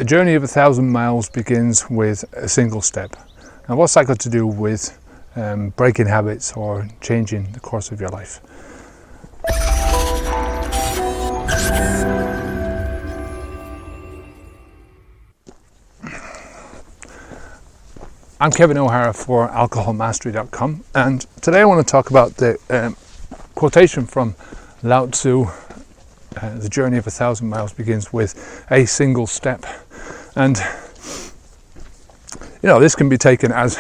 A journey of 1,000 miles begins with a single step. Now, what's that got to do with breaking habits or changing the course of your life? I'm Kevin O'Hara for alcoholmastery.com, and today I want to talk about the quotation from Lao Tzu. The journey of 1,000 miles begins with a single step. And this can be taken as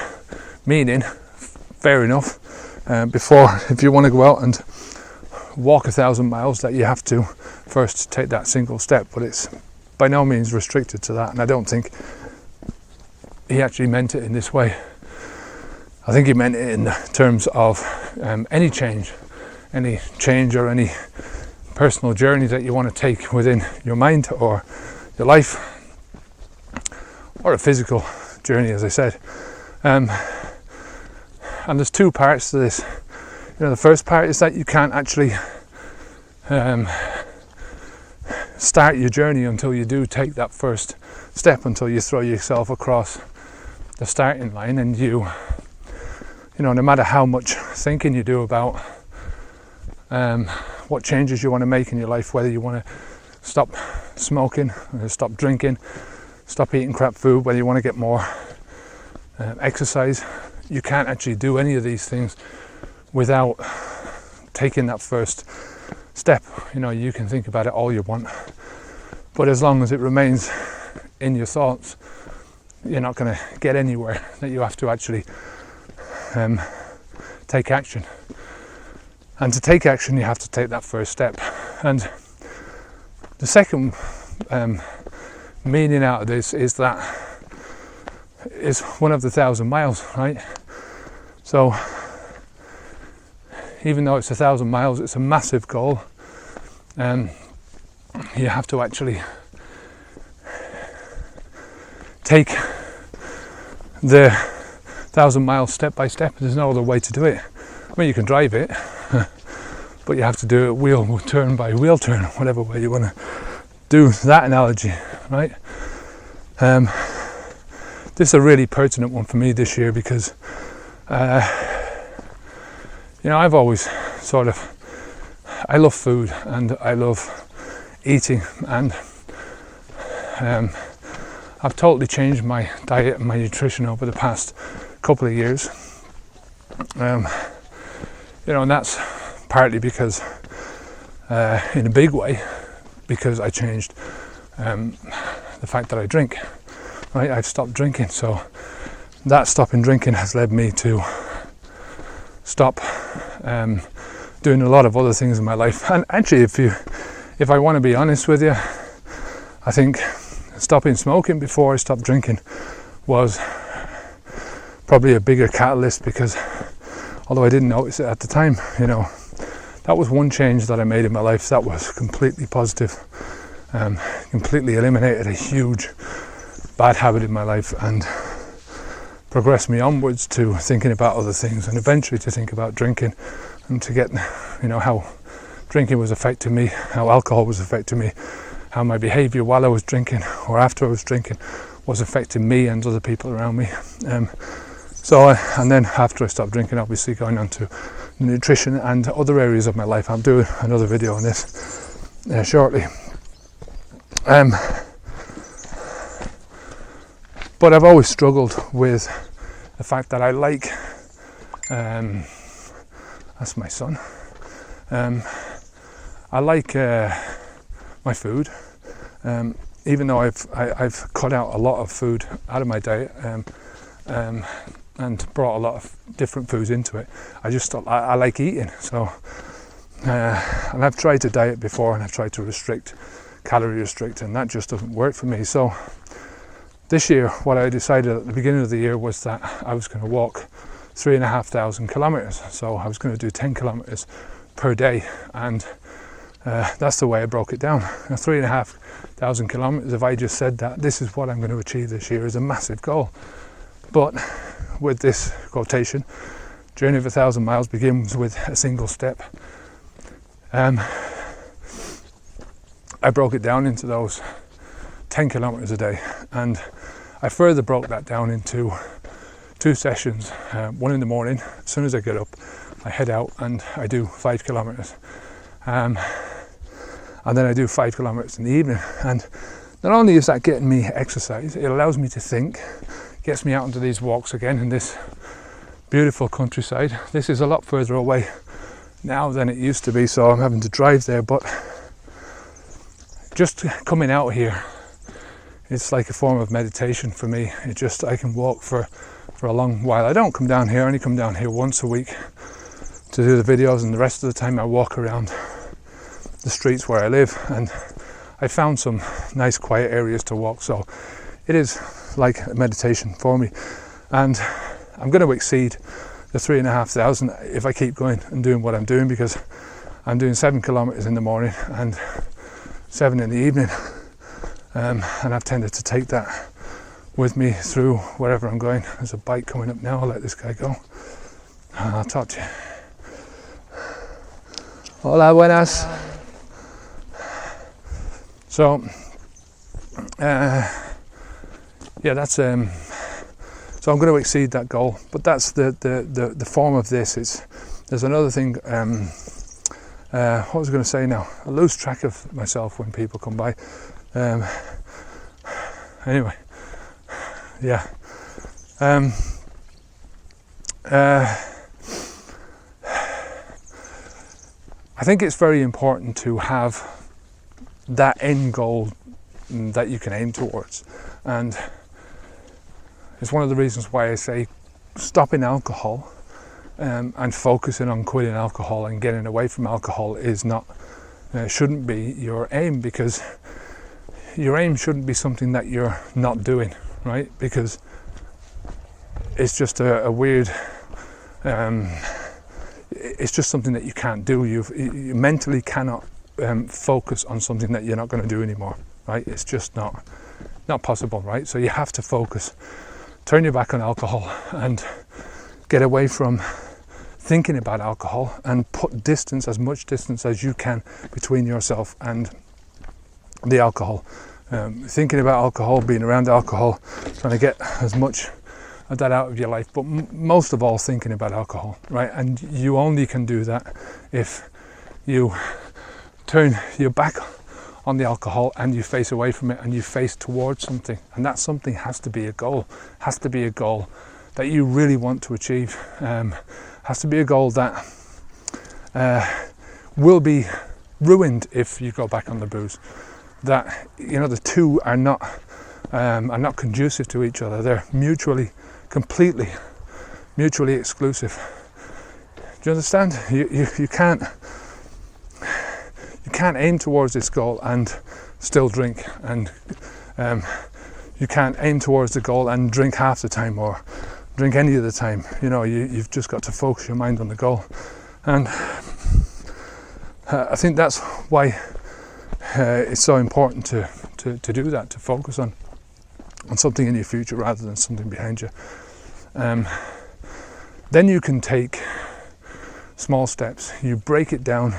meaning, fair enough, if you want to go out and walk 1,000 miles, that you have to first take that single step, but it's by no means restricted to that, and I don't think he actually meant it in this way. I think he meant it in terms of any change or any personal journey that you want to take within your mind or your life, or a physical journey, as I said. And there's two parts to this. The first part is that you can't actually start your journey until you do take that first step, until you throw yourself across the starting line, and no matter how much thinking you do about what changes you want to make in your life, whether you want to stop smoking, stop drinking, stop eating crap food, whether you want to get more exercise, you can't actually do any of these things without taking that first step. You can think about it all you want, but as long as it remains in your thoughts, you're not going to get anywhere. That you have to actually take action. And to take action, you have to take that first step. And the second meaning out of this is that it's one of the 1,000 miles, right? So even though it's 1,000 miles, it's a massive goal. You have to actually take the 1,000 miles step by step. There's no other way to do it. I mean, you can drive it, but you have to do it wheel turn by wheel turn, whatever way you want to do that analogy, right? This is a really pertinent one for me this year because, I've always I love food and I love eating, and I've totally changed my diet and my nutrition over the past couple of years. And that's partly because, in a big way, because I changed the fact that I drink. Right, I've stopped drinking, so that stopping drinking has led me to stop doing a lot of other things in my life. And actually, if I want to be honest with you, I think stopping smoking before I stopped drinking was probably a bigger catalyst, because although I didn't notice it at the time, that was one change that I made in my life that was completely positive, completely eliminated a huge bad habit in my life and progressed me onwards to thinking about other things, and eventually to think about drinking, and to get how drinking was affecting me, how alcohol was affecting me, how my behaviour while I was drinking or after I was drinking was affecting me and other people around me. And then after I stopped drinking, obviously going on to nutrition and other areas of my life. I'll do another video on this shortly. But I've always struggled with the fact that I like, that's my son, I like my food, even though I've cut out a lot of food out of my diet, and brought a lot of different foods into it. I like eating, so and I've tried to diet before, and I've tried to calorie restrict, and that just doesn't work for me. So this year, what I decided at the beginning of the year was that I was going to walk 3,500 kilometers. So I was going to do 10 kilometers per day, and that's the way I broke it down. Now, 3,500 kilometers, if I just said that this is what I'm going to achieve this year, is a massive goal. But with this quotation, journey of 1,000 miles begins with a single step. I broke it down into those 10 kilometers a day. And I further broke that down into 2 sessions, one in the morning. As soon as I get up, I head out and I do 5 kilometers. And then I do 5 kilometers in the evening. And not only is that getting me exercise, it allows me to think, gets me out into these walks again in this beautiful countryside. This is a lot further away now than it used to be, so I'm having to drive there, but just coming out here, it's like a form of meditation for me. I can walk for a long while. I don't come down here, I only come down here once a week to do the videos, and the rest of the time I walk around the streets where I live, and I found some nice quiet areas to walk, so it is like a meditation for me. And I'm going to exceed the 3,500 if I keep going and doing what I'm doing, because I'm doing 7 kilometers in the morning and 7 in the evening, and I've tended to take that with me through wherever I'm going. There's a bike coming up now. I'll let this guy go and I'll talk to you. Hola, buenas. So yeah, that's so I'm going to exceed that goal, but that's the form of this. There's another thing. What was I going to say now? I lose track of myself when people come by. Anyway, yeah. I think it's very important to have that end goal that you can aim towards, and it's one of the reasons why I say stopping alcohol and focusing on quitting alcohol and getting away from alcohol is not shouldn't be your aim, because your aim shouldn't be something that you're not doing, right? Because it's just a weird it's just something that you can't do. You mentally cannot focus on something that you're not going to do anymore, right? It's just not possible, right? So you have to focus, turn your back on alcohol and get away from thinking about alcohol, and put distance, as much distance as you can, between yourself and the alcohol. Thinking about alcohol, being around alcohol, trying to get as much of that out of your life, but most of all thinking about alcohol, right? And you only can do that if you turn your back on the alcohol and you face away from it and you face towards something, and that something has to be a goal, that you really want to achieve, has to be a goal that will be ruined if you go back on the booze. That, you know, the two are not conducive to each other. They're completely mutually exclusive. Do you understand? You can't aim towards this goal and still drink, and you can't aim towards the goal and drink half the time or drink any of the time. You know, you've just got to focus your mind on the goal, and I think that's why it's so important to do that, to focus on something in your future rather than something behind you. Then you can take small steps. You break it down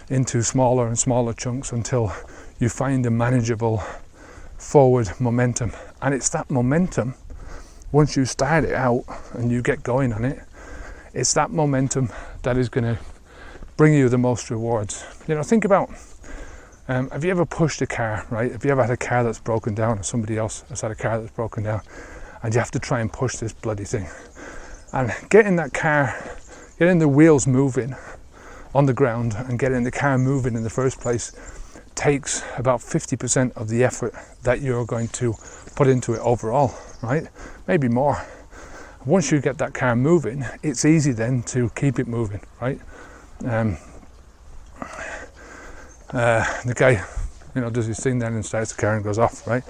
into smaller and smaller chunks until you find a manageable forward momentum. And it's that momentum, once you start it out and you get going on it, it's that momentum that is going to bring you the most rewards. You know, think about, have you ever pushed a car, right? Have you ever had a car that's broken down, or somebody else has had a car that's broken down, and you have to try and push this bloody thing? And getting the wheels moving on the ground and getting the car moving in the first place takes about 50% of the effort that you're going to put into it overall, right? Maybe more. Once you get that car moving, it's easy then to keep it moving, right? The guy, does his thing then and starts the car and goes off, right?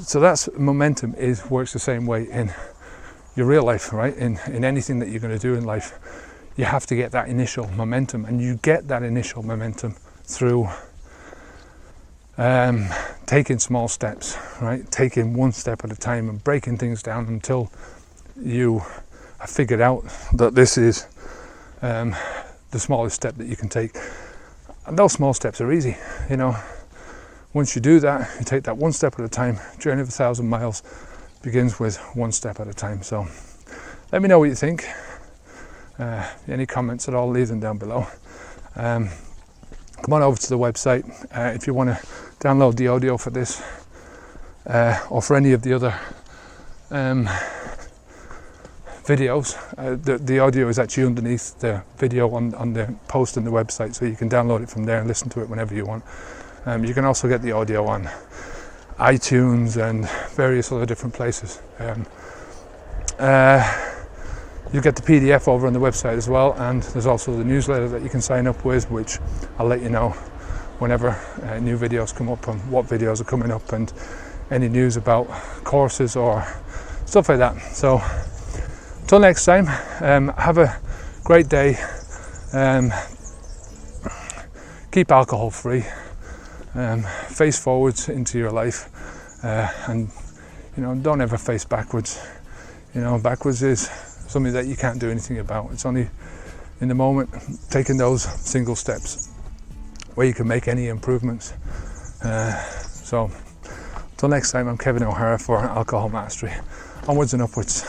So that's momentum works the same way in your real life, right? In anything that you're going to do in life, you have to get that initial momentum, and you get that initial momentum through taking small steps, right? Taking one step at a time and breaking things down until you have figured out that this is the smallest step that you can take. And those small steps are easy, Once you do that, you take that one step at a time. Journey of 1,000 miles begins with one step at a time. So let me know what you think. Any comments at all, leave them down below. Come on over to the website if you want to download the audio for this or for any of the other videos. The audio is actually underneath the video on the post on the website, so you can download it from there and listen to it whenever you want. You can also get the audio on iTunes and various other different places. You get the PDF over on the website as well, and there's also the newsletter that you can sign up with, which I'll let you know whenever new videos come up and what videos are coming up and any news about courses or stuff like that. So until next time, have a great day. Keep alcohol free. Face forwards into your life, and don't ever face backwards. Backwards is something that you can't do anything about. It's only in the moment, taking those single steps, where you can make any improvements. So until next time, I'm Kevin O'Hara for Alcohol Mastery. Onwards and upwards.